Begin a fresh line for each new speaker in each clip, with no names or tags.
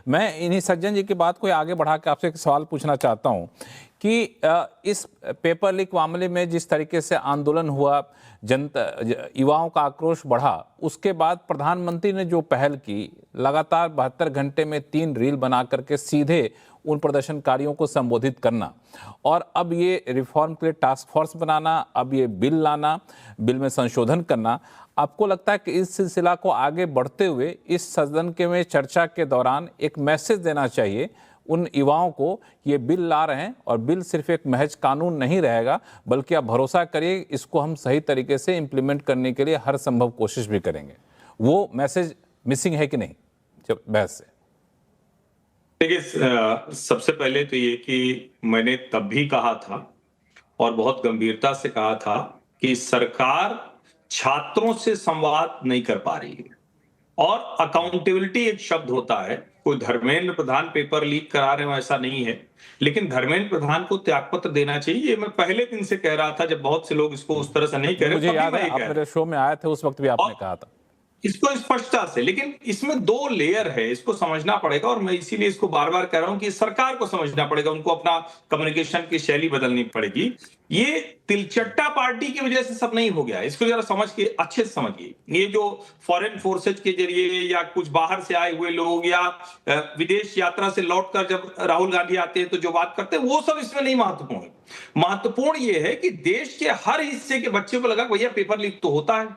मैं इन्हीं सज्जन जी की बात को आगे बढ़ा के आपसे एक सवाल पूछना चाहता हूं कि इस पेपर लीक मामले में जिस तरीके से आंदोलन हुआ, जनता युवाओं का आक्रोश बढ़ा, उसके बाद प्रधानमंत्री ने जो पहल की, लगातार 72 घंटे में 3 रील बना करके सीधे उन प्रदर्शनकारियों को संबोधित करना, और अब ये रिफॉर्म के लिए टास्क फोर्स बनाना, अब ये बिल लाना, बिल में संशोधन करना, आपको लगता है कि इस सिलसिला को आगे बढ़ते हुए इस सदन के में चर्चा के दौरान एक मैसेज देना चाहिए उन युवाओं को, ये बिल ला रहे हैं और बिल सिर्फ एक महज कानून नहीं रहेगा, बल्कि आप भरोसा करिए इसको हम सही तरीके से इम्प्लीमेंट करने के लिए हर संभव कोशिश भी करेंगे। वो मैसेज मिसिंग है कि नहीं जब बहस से?
देखिए, सबसे पहले तो ये कि मैंने तब भी कहा था और बहुत गंभीरता से कहा था कि सरकार छात्रों से संवाद नहीं कर पा रही है, और अकाउंटेबिलिटी एक शब्द होता है। कोई धर्मेंद्र प्रधान पेपर लीक करा रहे हो ऐसा नहीं है, लेकिन धर्मेंद्र प्रधान को त्यागपत्र देना चाहिए। ये मैं पहले दिन से कह रहा था, जब बहुत से लोग इसको उस तरह से नहीं कह रहे।
मुझे याद है आप मेरे शो में आए थे, उस वक्त भी आपने कहा था
इसको स्पष्टता से। लेकिन इसमें 2 लेयर है, इसको समझना पड़ेगा, और मैं इसीलिए इसको बार बार कह रहा हूं कि सरकार को समझना पड़ेगा, उनको अपना कम्युनिकेशन की शैली बदलनी पड़ेगी। ये तिलचट्टा पार्टी की वजह से सब नहीं हो गया, इसको जरा समझ के अच्छे से समझिए। ये जो फॉरेन फोर्सेज के जरिए या कुछ बाहर से आए हुए लोग या विदेश यात्रा से लौटकर जब राहुल गांधी आते हैं तो जो बात करते हैं, वो सब इसमें नहीं महत्वपूर्ण है। महत्वपूर्ण ये है कि देश के हर हिस्से के बच्चे को लगा भैया पेपर लीक तो होता है,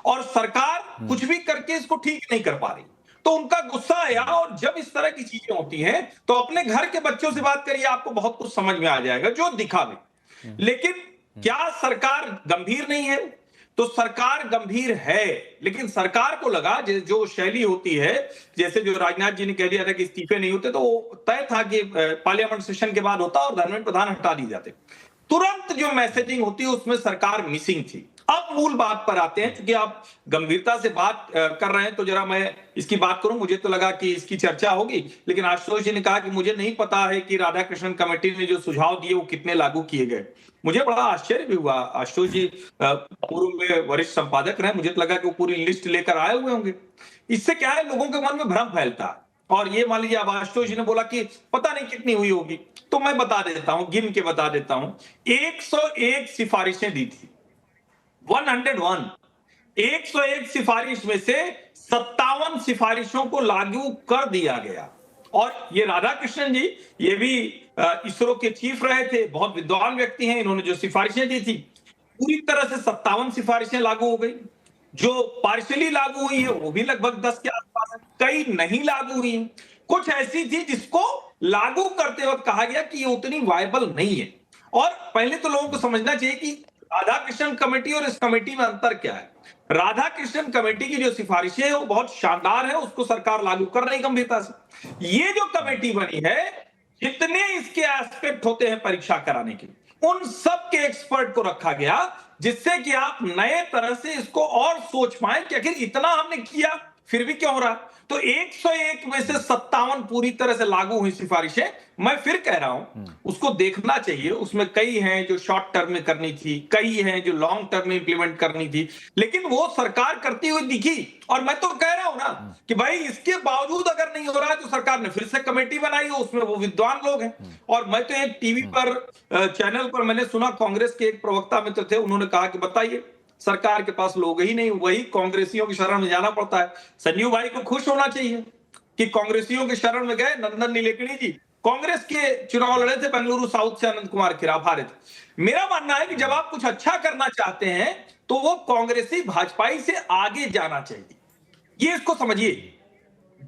और सरकार कुछ भी करके इसको ठीक नहीं कर पा रही, तो उनका गुस्सा आया। और जब इस तरह की चीजें होती हैं तो अपने घर के बच्चों से बात करिए, आपको बहुत कुछ समझ में आ जाएगा जो दिखावे। लेकिन क्या सरकार गंभीर नहीं है? तो सरकार गंभीर है, लेकिन सरकार को लगा जो शैली होती है, जैसे जो राजनाथ जी ने कह दिया था कि इस्तीफे नहीं होते, तो वो तय था कि पार्लियामेंट सेशन के बाद होता और धर्मेंद्र प्रधान हटा दिए जाते। तुरंत जो मैसेजिंग होती है उसमें सरकार मिसिंग थी। अब मूल बात पर आते हैं, क्योंकि आप गंभीरता से बात कर रहे हैं तो जरा मैं इसकी बात करूं। मुझे तो लगा कि इसकी चर्चा होगी, लेकिन आशुतोष जी ने कहा कि मुझे नहीं पता है कि राधाकृष्णन कमेटी ने जो सुझाव दिए वो कितने लागू किए गए। मुझे बड़ा आश्चर्य भी हुआ। आशुतोष जी पूर्व में वरिष्ठ संपादक रहे, मुझे तो लगा कि वो पूरी लिस्ट लेकर आए हुए होंगे। इससे क्या है, लोगों के मन में भ्रम फैलता है। और ये मान लीजिए, अब आशुतोष जी ने बोला कि पता नहीं कितनी हुई होगी, तो मैं बता देता हूं, गिन के बता देता हूं। 101 सिफारिशें दी थी, 101। 101 सिफारिश में से 57 सिफारिशों को लागू कर दिया गया। और ये राधाकृष्णन जी, ये भी इसरो के चीफ रहे थे, बहुत विद्वान व्यक्ति हैं। इन्होंने जो सिफारिशें दी थी, पूरी तरह से 57 सिफारिशें लागू हो गई। जो पार्शियली लागू हुई है वो भी लगभग 10 के आसपास है, कई नहीं लागू हुई। कुछ ऐसी थी जिसको लागू करते वक्त कहा गया कि ये उतनी वायबल नहीं है। और पहले तो लोगों को समझना चाहिए कि राधाकृष्णन कमेटी और इस कमेटी में अंतर क्या है। राधाकृष्णन कमेटी की जो सिफारिशें है वो बहुत शानदार है, उसको सरकार लागू कर रही गंभीरता से। ये जो कमेटी बनी है, जितने इसके एस्पेक्ट होते हैं परीक्षा कराने के, उन सब के एक्सपर्ट को रखा गया, जिससे कि आप नए तरह से इसको और सोच पाए कि आखिर इतना हमने किया फिर भी क्यों हो रहा। तो 101 में से 57 पूरी तरह से लागू हुई सिफारिशें। मैं फिर कह रहा हूं, उसको देखना चाहिए। उसमें कई हैं जो शॉर्ट टर्म में करनी थी, कई हैं जो लॉन्ग टर्म में इंप्लीमेंट करनी थी, लेकिन वो सरकार करती हुई दिखी। और मैं तो कह रहा हूं ना कि भाई, इसके बावजूद अगर नहीं हो रहा है तो सरकार ने फिर से कमेटी बनाई हो, उसमें वो विद्वान लोग हैं। और मैं तो एक टीवी पर चैनल पर मैंने सुना, कांग्रेस के एक प्रवक्ता मित्र थे, उन्होंने कहा कि बताइए, सरकार के पास लोग ही नहीं, वही कांग्रेसियों की शरण में जाना पड़ता है। संजीव भाई को खुश होना चाहिए कि कांग्रेसियों के शरण में गए। नंदन नीलेकणी जी कांग्रेस के चुनाव लड़े थे, बेंगलुरु साउथ से अनंत कुमार खिलाफ हारे थे। मेरा मानना है कि जब आप कुछ अच्छा करना चाहते हैं तो वो कांग्रेसी भाजपाई से आगे जाना चाहिए। ये इसको समझिए।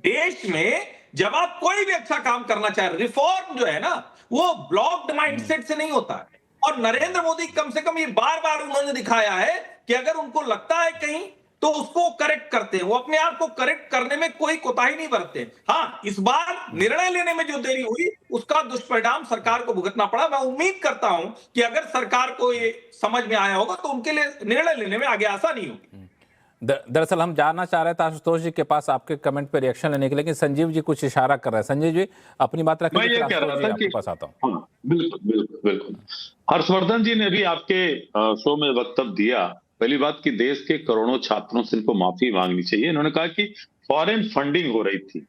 देश में जब आप कोई भी अच्छा काम करना चाह रहे, रिफॉर्म जो है ना, वो ब्लॉक्ड माइंडसेट से नहीं होता है। और नरेंद्र मोदी कम से कम ये बार बार उन्होंने दिखाया है कि अगर उनको लगता है कहीं तो उसको करेक्ट करते हैं। वो अपने आप को करेक्ट करने में कोई कोताही नहीं बरतते। हाँ, इस बार निर्णय लेने में जो देरी हुई उसका दुष्परिणाम सरकार को भुगतना पड़ा। मैं उम्मीद करता हूं कि अगर सरकार को ये समझ में आया होगा तो उनके लिए निर्णय लेने में आगे आसानी होगी।
दरअसल हम जानना चाह रहे थे आशुतोष जी के पास आपके कमेंट पे रिएक्शन लेने के, लेकिन संजीव जी कुछ इशारा कर रहे हैं। संजीव जी अपनी बात रखें,
मैं ये कह रहा था कि
पास आता हूं।
हाँ, बिल्कुल बिल्कुल बिल्कुल। हर्षवर्धन जी ने भी आपके शो में वक्तव्य दिया। पहली बात कि देश के करोड़ों छात्रों से इनको माफी मांगनी चाहिए। इन्होंने कहा कि फॉरेन फंडिंग हो रही थी,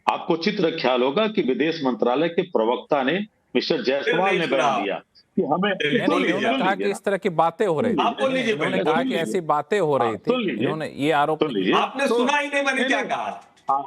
आपको चित्र ख्याल होगा कि विदेश मंत्रालय के प्रवक्ता ने मिस्टर जायसवाल ने बयान दिया कि हमें
इन्होंने कहा कि इस तरह की बातें हो रही
आप बोल
थी,
लीजिए
इन्होंने
पहले,
कहा कि ऐसी बातें हो रही थी,
सुन लीजिए,
इन्होंने ये आरोप
सुन लीजिए।
आपने सुना ही नहीं मैंने क्या कहा।
हाँ,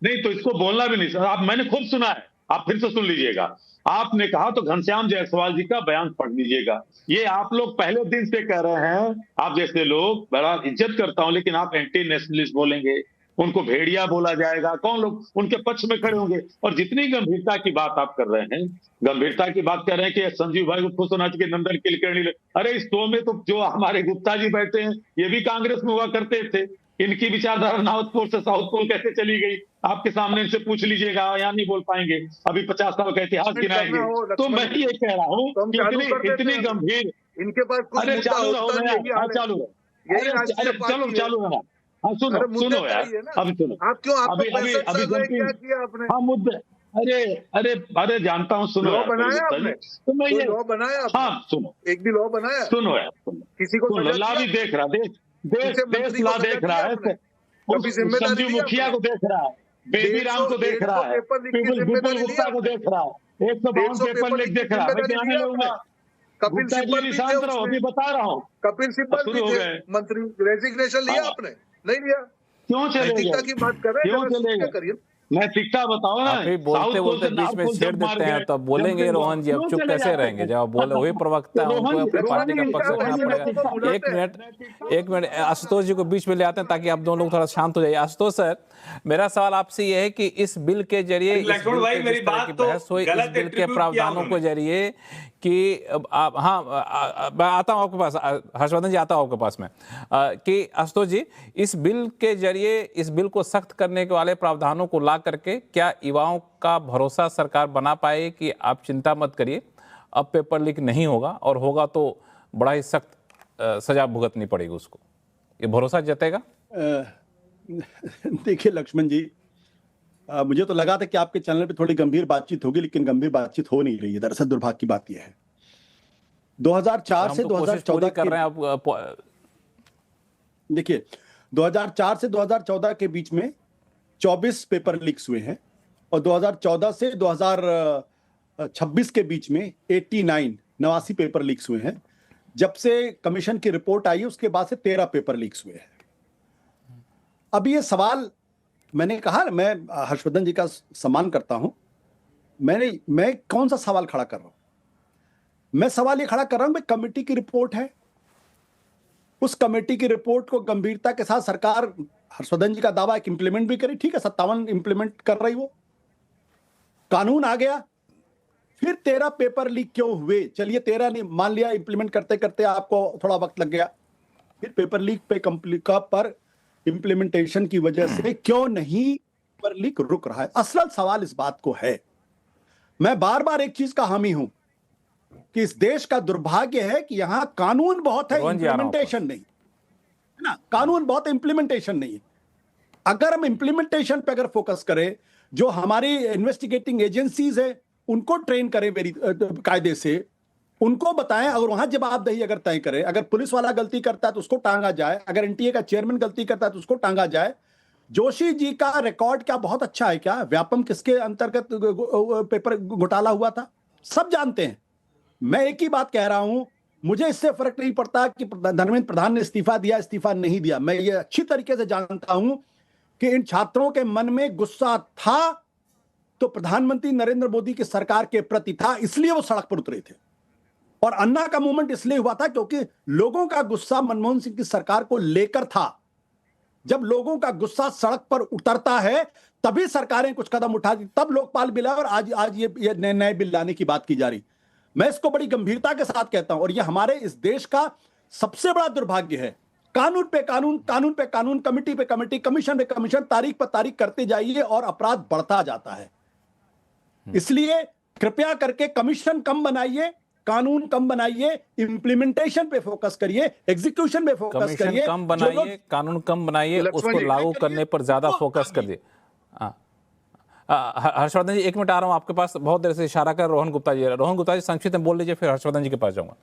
नहीं तो इसको बोलना भी नहीं सर, आप मैंने खुद सुना है, आप फिर से सुन लीजिएगा। आपने कहा तो घनश्याम जायसवाल जी का बयान पढ़ लीजिएगा। ये आप लोग पहले दिन से कह रहे हैं, आप जैसे लोग, बड़ा इज्जत करता हूं, लेकिन आप एंटी नेशनलिस्ट बोलेंगे, उनको भेड़िया बोला जाएगा, कौन लोग उनके पक्ष में खड़े होंगे। और जितनी गंभीरता की बात आप कर रहे हैं, गंभीरता की बात कर रहे हैं कि संजीव भाई को खुश होना चाहिए, नंदन कुलकर्णी, अरे इस शो में तो जो हमारे गुप्ता जी बैठे हैं, ये भी कांग्रेस में हुआ करते थे। इनकी विचारधारा नॉर्थ पोल से साउथ पोल कैसे चली गई, आपके सामने इनसे पूछ लीजिएगा, यहाँ नहीं बोल पाएंगे। अभी 50 साल का इतिहास गिनाएंगे। तो मैं ये कह रहा हूँ कि इतनी गंभीर,
इनके पास कुछ
अरे
मुद्दा
चालू
होता
रहो
है,
ना,
यही हाल है।
चालू रहो,
यही
अरे
राष्ट्रीय
चलो
पार्टी है।
चालू रहना। हाँ सुनो
अरे मुद्दे
सुनो
पे
यार,
आइए ना।
अभी सुनो,
आप क्यों, आपको
अभी अभी
65
अभी
साल रहे,
गलती,
क्या किया आपने?
हाँ मुद्दे, अरे अरे अरे जानता हूँ, सुनो
लॉ
यार,
बनाया
गुप्ता
आपने?
जी, तो मैं
कोई
ये,
लॉ बनाया आपने?
हाँ सुनो
एक भी लॉ बनाया?
सुनो यार, सुनो,
किसी को
सुन लो,
सजा
ला भी
दिया?
देख रहा, देश देश
किसी
देश
मंत्री
ला
को सजा
देख
दिया
रहा है,
आपने? कभी
उस
जिम्मेदारी
संजीव
ली
मुखिया
आपने?
को देख रहा है, बेबी राम को देख
150
रहा है,
पेपर लीक की
विपुल
जिम्मेदारी ली
गुप्ता को
आपने?
देख रहा है, 152
150
पेपर लीक
लीक की
देख रहा है। मैं
जिम्मेदारी
ध्यान
ली
लूंगा,
आपने? कपिल
गुप्ता जी
सिब्बल
भी
भी थे
शांत रहो,
उसमें।
अभी बता रहा हूँ।
कपिल सिब्बल भी
शुरू हो
थे
गए,
मंत्री, रेजिग्नेशन लिया
हाँ,
आपने? नहीं लिया।
क्यों चले
नैतिकता
गए,
की बात कर रहे हैं,
क्यों
जरा
चले
क्या
गए,
करिए।
नैतिकता बताओ ना।
आप ही बोलते
साउथ पोल
बोलते
से
बीच
नॉर्थ
में
पोल
छेड़
जब मार
देते हैं,
गए,
तो अब बोलेंगे रोहन जी, अब
क्यों
चुप
चले
कैसे
जाते
रहेंगे?
थे?
जब आप बोले, वही प्रवक्ता
तो
है, उनको
रोहन जी,
अपने पार्टी का
रोहन जी,
पक्ष
क्या
रखना
ऐसे
रोहन जी,
लोगों को
पड़ेगा।
बुलाते
एक मिनट आशुतोष जी को बीच में ले आते हैं, ताकि आप दोनों लोग थोड़ा शांत हो जाइए। आशुतोष सर, मेरा सवाल आपसे ये है कि इस बिल के जरिए, इस
लक्ष्मण
बिल
भाई,
पे
मेरी
जिस तरह
बात
की
तो
बहस हुई, इस
गलत
बिल के
एट्रीब्यूट किया
प्रावधानों के
उन्होंने।
जरिए कि आप, हाँ, मैं आता हूँ आपके पास, हर्षवर्धन जी आता हूँ आपके पास में, कि आशुतोष जी, इस बिल के जरिए, इस बिल को सख्त करने के वाले प्रावधानों को ला करके क्या युवाओं का भरोसा सरकार बना पाए कि आप चिंता मत करिए, अब पेपर लीक नहीं होगा, और होगा तो बड़ा ही सख्त सजा भुगतनी पड़ेगी उसको, ये भरोसा जतेगा?
देखिए लक्ष्मण जी, मुझे तो लगा था कि आपके चैनल पे थोड़ी गंभीर बातचीत होगी, लेकिन गंभीर बातचीत हो नहीं रही है। दरअसल दुर्भाग्य की बात यह है, 2004 से 2014
कर रहे हैं आप,
देखिए 2004 से 2014 के बीच में 24 पेपर लीक्स हुए हैं, और 2014 से 2026 के बीच में 89 पेपर लीक्स हुए हैं। जब से कमीशन की रिपोर्ट आई उसके बाद से 13 पेपर लीक्स हुए हैं। अब ये सवाल, मैंने कहा, मैं हर्षवर्धन जी का सम्मान करता हूं, मैं कौन सा सवाल खड़ा कर रहा हूं? मैं सवाल ये खड़ा कर रहा हूं, भाई कमेटी की रिपोर्ट है, उस कमेटी की रिपोर्ट को गंभीरता के साथ सरकार, हर्षवर्धन जी का दावा एक इंप्लीमेंट भी करी, ठीक है, 57 इंप्लीमेंट कर रही, वो कानून आ गया। फिर 13 पेपर लीक क्यों हुए? चलिए 13 नहीं, मान लिया इंप्लीमेंट करते करते आपको थोड़ा वक्त लग गया, फिर पेपर लीक पे पर इंप्लीमेंटेशन की वजह से क्यों नहीं पेपर लीक रुक रहा है? असल सवाल इस बात को है, मैं बार बार एक चीज का हामी हूं कि इस देश का दुर्भाग्य है कि यहां कानून बहुत है, इंप्लीमेंटेशन नहीं है ना। कानून बहुत है, इंप्लीमेंटेशन नहीं है। अगर हम इंप्लीमेंटेशन पे अगर फोकस करें, जो हमारी इन्वेस्टिगेटिंग एजेंसीज है उनको ट्रेन करें मेरी कायदे से, उनको बताएं, अगर वहां जवाबदेही अगर तय करें, अगर पुलिस वाला गलती करता है तो उसको टांगा जाए, अगर एनटीए का चेयरमैन गलती करता है तो उसको टांगा जाए। जोशी जी का रिकॉर्ड क्या बहुत अच्छा है क्या? व्यापम किसके अंतर्गत पेपर घोटाला हुआ था, सब जानते हैं। मैं एक ही बात कह रहा हूं, मुझे इससे फर्क नहीं पड़ता कि धर्मेंद्र प्रधान ने इस्तीफा दिया, इस्तीफा नहीं दिया। मैं ये अच्छी तरीके से जानता हूं कि इन छात्रों के मन में गुस्सा था तो प्रधानमंत्री नरेंद्र मोदी की सरकार के प्रति था, इसलिए वो सड़क पर उतरे थे। और अन्ना का मूवमेंट इसलिए हुआ था क्योंकि लोगों का गुस्सा मनमोहन सिंह की सरकार को लेकर था। जब लोगों का गुस्सा सड़क पर उतरता है तभी सरकारें कुछ कदम उठाती, तब लोकपाल बिल और आज ये नए बिल लाने की बात की जा रही। मैं इसको बड़ी गंभीरता के साथ कहता हूं, और ये हमारे इस देश का सबसे बड़ा दुर्भाग्य है। कानून पे कानून, कानून पे कानून, कमेटी पे कमेटी, कमीशन पे कमीशन, तारीख पर तारीख करते जाइए और अपराध बढ़ता जाता है। इसलिए कृपया करके कमीशन कम बनाइए, कानून कम बनाइए, इंप्लीमेंटेशन पे फोकस करिए, एग्जीक्यूशन पे फोकस करिए।
कमीशन कम बनाइए, कानून कम बनाइए, उसको लागू करने पर ज्यादा फोकस करिए। हर्षवर्धन जी, एक मिनट आ रहा हूं आपके पास, बहुत देर से इशारा कर रोहन गुप्ता जी। रोहन गुप्ता जी संक्षिप्त में बोल लीजिए, फिर हर्षवर्धन जी के पास जाऊंगा।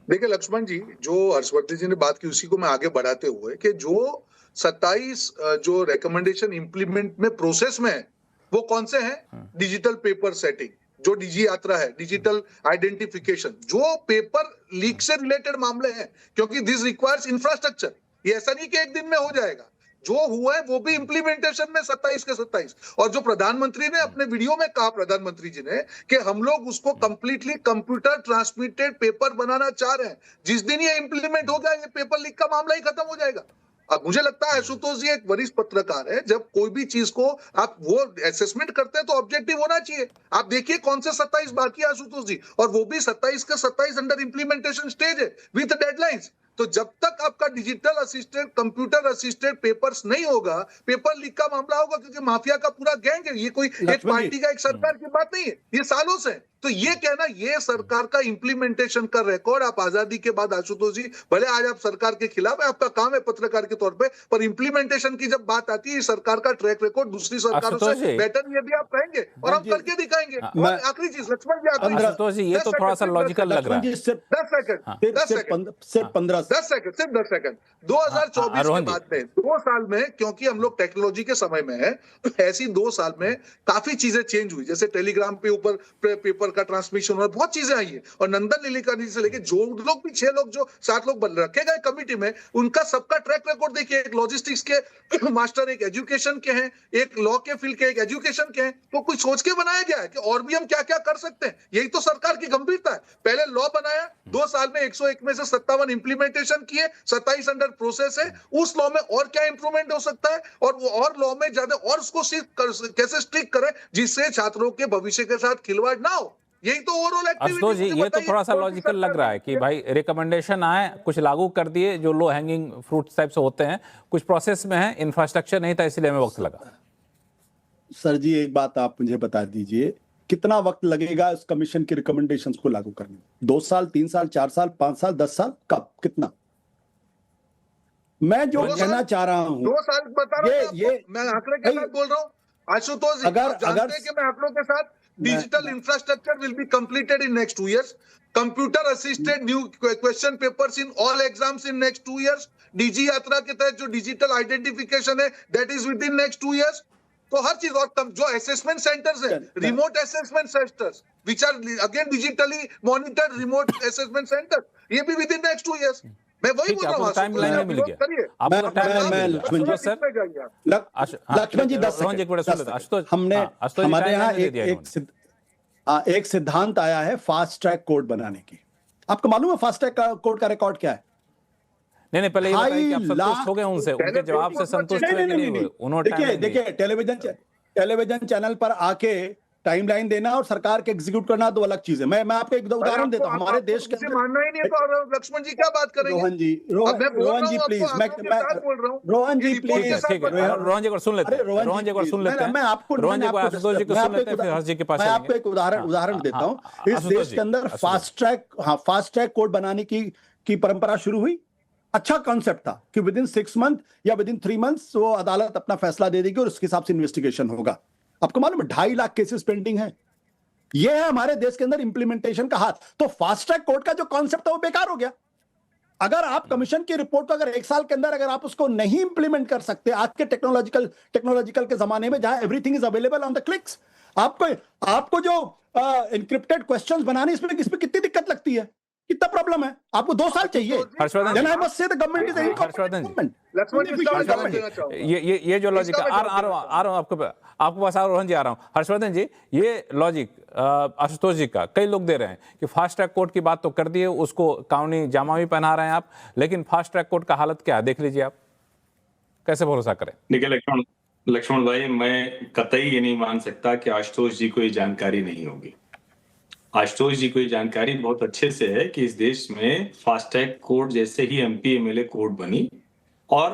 देखिए लक्ष्मण जी, जो हर्षवर्धन जी ने बात की उसी को मैं आगे बढ़ाते हुए कि जो 27 जो रिकमेंडेशन इंप्लीमेंट में प्रोसेस में है वो कौन से हैं? डिजिटल पेपर सेटिंग, जो डिजी यात्रा है, डिजिटल आइडेंटिफिकेशन, जो पेपर लीक से रिलेटेड मामले हैं, क्योंकि दिस रिक्वायर्स इंफ्रास्ट्रक्चर। ये ऐसा नहीं कि एक दिन में हो जाएगा। जो हुआ है वो भी इंप्लीमेंटेशन में 27 के 27। और जो प्रधानमंत्री ने अपने वीडियो में कहा, प्रधानमंत्री जी ने, कि हम लोग उसको कंप्लीटली कंप्यूटर ट्रांसमिटेड पेपर बनाना चाह रहे हैं। जिस दिन ये इंप्लीमेंट हो गया, ये पेपर लीक का मामला ही खत्म हो जाएगा। अब मुझे लगता है आशुतोष जी एक वरिष्ठ पत्रकार है, जब कोई भी चीज को आप वो असेसमेंट करते हैं तो ऑब्जेक्टिव होना चाहिए। आप देखिए कौन से 27 बाकी है आशुतोष जी, और वो भी 27 के 27 अंडर इंप्लीमेंटेशन स्टेज है विद डेडलाइंस। तो जब तक आपका digital assisted, computer assisted papers नहीं होगा, पेपर लीक का मामला होगा, क्योंकि माफिया का पूरा गैंग है। ये कोई एक पार्टी का, एक सरकार की बात नहीं है, ये सालों से। तो ये कहना, ये सरकार का इंप्लीमेंटेशन का रिकॉर्ड आप आजादी के बाद आशुतोष जी, भले आज आप सरकार के खिलाफ है, आपका काम है पत्रकार के तौर पे, पर इंप्लीमेंटेशन की जब बात आती है, सरकार का ट्रैक रिकॉर्ड दूसरी सरकारों से बेटर ये भी आप कहेंगे, और हम करके दिखाएंगे। और आखिरी चीज लक्ष्मण जी,
आशुतोष जी, ये तो थोड़ा सा लॉजिकल लग रहा है।
10 सेकंड, 10 सेकंड। 2024 के बाद में 2 साल में, क्योंकि हम लोग टेक्नोलॉजी के समय में है, तो ऐसी 2 साल में काफी चीजें चेंज हुई। जैसे टेलीग्राम पे ऊपर पेपर का ट्रांसमिशन और बहुत चीजें आई है। और नंदन नीलेकणी से लेके जो लोग भी 6 लोग, जो 7 लोग रखे गए कमिटी में, उनका सबका ट्रैक रिकॉर्ड देखिए। एक लॉजिस्टिक्स के मास्टर, एक एजुकेशन के हैं, एक लॉ के फील्ड के, एक एजुकेशन के हैं। तो कुछ सोच के बनाया गया है कि और भी हम क्या क्या कर सकते हैं। यही तो सरकार की गंभीरता है। पहले लॉ बनाया, 2 साल में 101 में से 57 इंप्लीमेंटेशन किए, 27 अंडर प्रोसेस है। उस लॉ में और क्या इंप्रूवमेंट हो सकता है, और वो और लॉ में ज्यादा और उसको कैसे स्ट्रिक्ट करें जिससे छात्रों के भविष्य के साथ खिलवाड़ ना हो। यही तो ओवरऑल एक्टिविटी।
आशुतोष जी, ये तो थोड़ा सा लॉजिकल लग रहा है कि भाई रिकमेंडेशन आए, कुछ लागू कर दिए जो लो हैंगिंग फ्रूट टाइप से होते हैं, कुछ प्रोसेस में है, इंफ्रास्ट्रक्चर नहीं था इसलिए हमें वक्त लगा।
सर जी, एक बात आप मुझे बता दीजिए, कितना वक्त लगेगा इस कमीशन की रिकमेंडेशंस को लागू करने में? 2 साल, 3 साल, 4 साल, 5 साल, 10 साल, कब, कितना? मैं जो कहना चाह रहा हूं,
2 साल बता रहा हूं
ये
मैं आंकड़े के साथ बोल रहा हूं आशुतोष जी। आप जानते हैं कि मैं आंकड़ों के साथ, digital infrastructure will be completed in next 2 years, computer assisted new question papers in all exams in next 2 years, DigiYatra के तहत जो डिजिटल आइडेंटिफिकेशन है that is within next 2 years। तो हर चीज, और जो असेसमेंट सेंटर्स है, remote assessment centres which are again digitally monitored remote assessment centre, ये भी विद इन नेक्स्ट 2 years। मैं वही बोल रहा हूं,
टाइमलाइन मिल गया आपको, टाइमलाइन लक्ष्मण जी, सर
लक्ष्मण जी 10 सेकंड। हमने, हमारे यहाँ एक सिद्धांत आया है फास्ट ट्रैक कोर्ट बनाने की। आपको मालूम है फास्ट ट्रैक कोर्ट का रिकॉर्ड क्या है?
नहीं, पहले ये बताइए कि आप संतुष्ट हो गए उनसे, उनके जवाब से संतुष्ट हुए कि नहीं हुए? उन्होंने
देखिए, टेलीविजन चैनल पर आके टाइमलाइन देना और सरकार के एग्जीक्यूट करना दो अलग चीज है। मैं आपको एक उदाहरण देता हूं। हमारे देश के
मानना ही नहीं है तो लक्ष्मण जी क्या बात करेंगे?
रोहन जी प्लीज, रोहन जी प्लीज,
रोहन जी को सुन लेते हैं, रोहन जी को सुन लेते हैं,
मैं आपको
आशुतोष जी को सुन लेते हैं, फिर हर्ष जी के पास
मैं आपको एक उदाहरण देता हूं। इस देश के अंदर फास्ट ट्रैक कोर्ट बनाने की परंपरा शुरू हुई। अच्छा कॉन्सेप्ट था कि विद इन 6 months या विद इन 3 months वो अदालत अपना फैसला दे देगी और उसके हिसाब से इन्वेस्टिगेशन होगा। आपको मालूम है 2.5 लाख केसेस पेंडिंग है। ये है हमारे देश के अंदर इंप्लीमेंटेशन का हाथ। तो फास्ट ट्रैक कोर्ट का जो कॉन्सेप्ट है वो बेकार हो गया। अगर आप कमीशन की रिपोर्ट को अगर 1 साल के अंदर अगर आप उसको नहीं इंप्लीमेंट कर सकते, आज के टेक्नोलॉजिकल के जमाने में जहां everything is available on the clicks, आपको जो एन्क्रिप्टेड क्वेश्चंस बनाने इसमें कितनी दिक्कत लगती है, कितना प्रॉब्लम है? आपको 2 साल चाहिए।
हर्षवर्धन ये जो लॉजिक आपके पास रोहन जी आ रहा हूं। हर्षवर्धन जी, ये लॉजिक आशुतोष जी का कई लोग दे रहे हैं कि फास्ट ट्रैक कोर्ट की बात तो कर दिए, उसको कानूनी जामा भी पहना रहे हैं आप, लेकिन फास्ट ट्रैक कोर्ट का हालत क्या है देख लीजिए आप, कैसे भरोसा करें?
देखिए लक्ष्मण भाई, मैं कतई ये नहीं मान सकता कि आशुतोष जी को ये जानकारी नहीं होगी। आशुतोष जी को ये जानकारी बहुत अच्छे से है कि इस देश में फास्ट ट्रैक कोर्ट जैसे ही एमपी एमएलए कोर्ट बनी और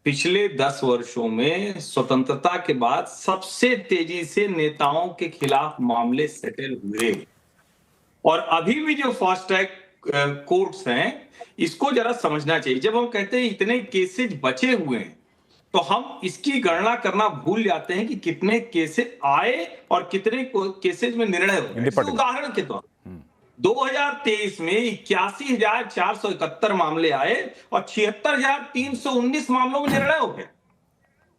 पिछले 10 वर्षों में स्वतंत्रता के बाद सबसे तेजी से नेताओं के खिलाफ मामले सेटल हुए। और अभी भी जो फास्ट ट्रैक कोर्ट्स हैं, इसको जरा समझना चाहिए। जब हम कहते हैं इतने केसेज बचे हुए हैं, तो हम इसकी गणना करना भूल जाते हैं कि कितने केसेस आए और कितने केसेस में निर्णय हुए। उदाहरण के तौर 2023 में 81,471 मामले आए और 76,319 मामलों में निर्णय हो गए।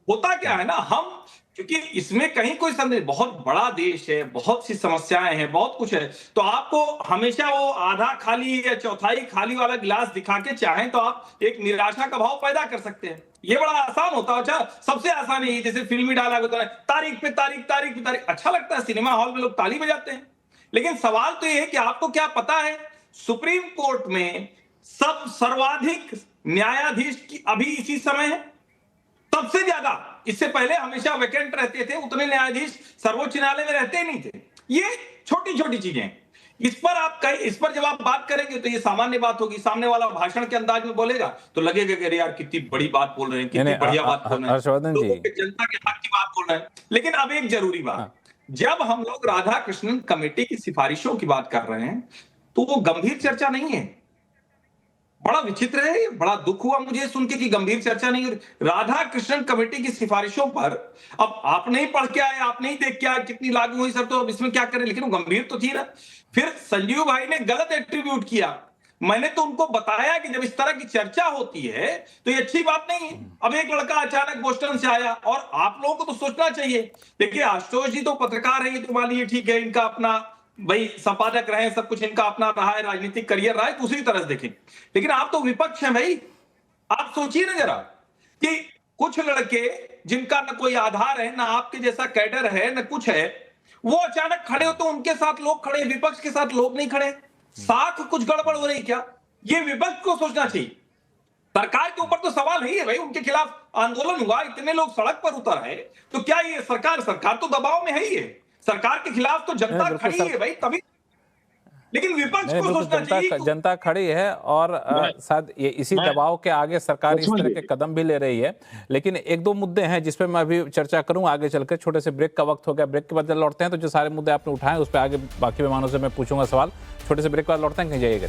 होता क्या है ना, हम क्योंकि इसमें कहीं कोई संदेह, बहुत बड़ा देश है, बहुत सी समस्याएं हैं, बहुत कुछ है, तो आपको हमेशा वो आधा खाली या चौथाई खाली वाला गिलास दिखा के चाहें तो आप एक निराशा का भाव पैदा कर सकते हैं। ये बड़ा आसान होता है। अच्छा, सबसे आसान है जैसे फिल्मी डायलॉग होता है, तारीख पे तारीख, तारीख पे तारीख। अच्छा लगता है, सिनेमा हॉल में लोग ताली बजाते हैं, लेकिन सवाल तो ये है कि आपको क्या पता है सुप्रीम कोर्ट में सर्वाधिक न्यायाधीश की अभी इसी समय है, सबसे ज्यादा। इससे पहले हमेशा वैकेंट रहते थे, उतने न्यायाधीश सर्वोच्च न्यायालय में रहते ही नहीं थे। ये छोटी छोटी चीजें हैं। इस पर जब आप बात करेंगे तो ये सामान्य बात होगी। सामने वाला भाषण के अंदाज में बोलेगा तो लगेगा कि अरे यार कितनी बड़ी बात बोल रहे हैं, कितनी बढ़िया बात बोल रहे हैं,
हर्षवर्धन जी,
लोगों के जनता के हक की बात बोल रहे हैं। लेकिन अब एक जरूरी बात, जब हम लोग राधा कृष्णन कमेटी की सिफारिशों की बात कर रहे हैं तो वो गंभीर चर्चा नहीं है। बड़ा विचित्र है, बड़ा दुख हुआ मुझे सुन के कि गंभीर चर्चा नहीं। राधा कृष्णन कमेटी की सिफारिशों पर अब आप नहीं पढ़ के आए, आप नहीं देख के आए कितनी लागू हुई सर, तो अब इसमें क्या करें, लेकिन वो गंभीर तो थी ना। फिर संजीव भाई ने गलत एट्रीब्यूट किया। मैंने तो उनको बताया कि जब इस तरह की चर्चा होती है तो ये अच्छी बात नहीं है। अब एक लड़का अचानक बोस्टन से आया, और आप लोगों को तो सोचना चाहिए। देखिए आशुतोष जी तो पत्रकार है, ये तो मान लीजिए ठीक है, इनका अपना भाई संपादक रहे, सब कुछ इनका अपना रहा है, राजनीतिक करियर रहा है, दूसरी तरह से देखें। लेकिन आप तो विपक्ष हैं भाई, आप सोचिए ना जरा कि कुछ लड़के जिनका न कोई आधार है, ना आपके जैसा कैडर है, न कुछ है, वो अचानक खड़े हो तो उनके साथ लोग खड़े, विपक्ष के साथ लोग नहीं खड़े। साथ कुछ गड़बड़ हो रही क्या? ये विपक्ष को सोचना चाहिए। सरकार के ऊपर तो सवाल ही है भाई, उनके खिलाफ आंदोलन हुआ, इतने लोग सड़क पर उतर है, तो क्या ये सरकार तो दबाव में है ही है। सरकार के खिलाफ तो जनता खड़ी है भाई, तभी। लेकिन विपक्ष को सोचना चाहिए,
जनता खड़ी है, और शायद ये इसी दबाव के आगे सरकार इस तरह के कदम भी ले रही है। लेकिन एक दो मुद्दे हैं जिस पे मैं अभी चर्चा करूं आगे चलकर। छोटे से ब्रेक का वक्त हो गया, ब्रेक के बाद लौटते हैं तो जो सारे मुद्दे आपने उठाए उस पर आगे बाकी मेहमानों से मैं पूछूंगा सवाल। छोटे से ब्रेक के बाद लौटते हैं, कहीं जाइएगा।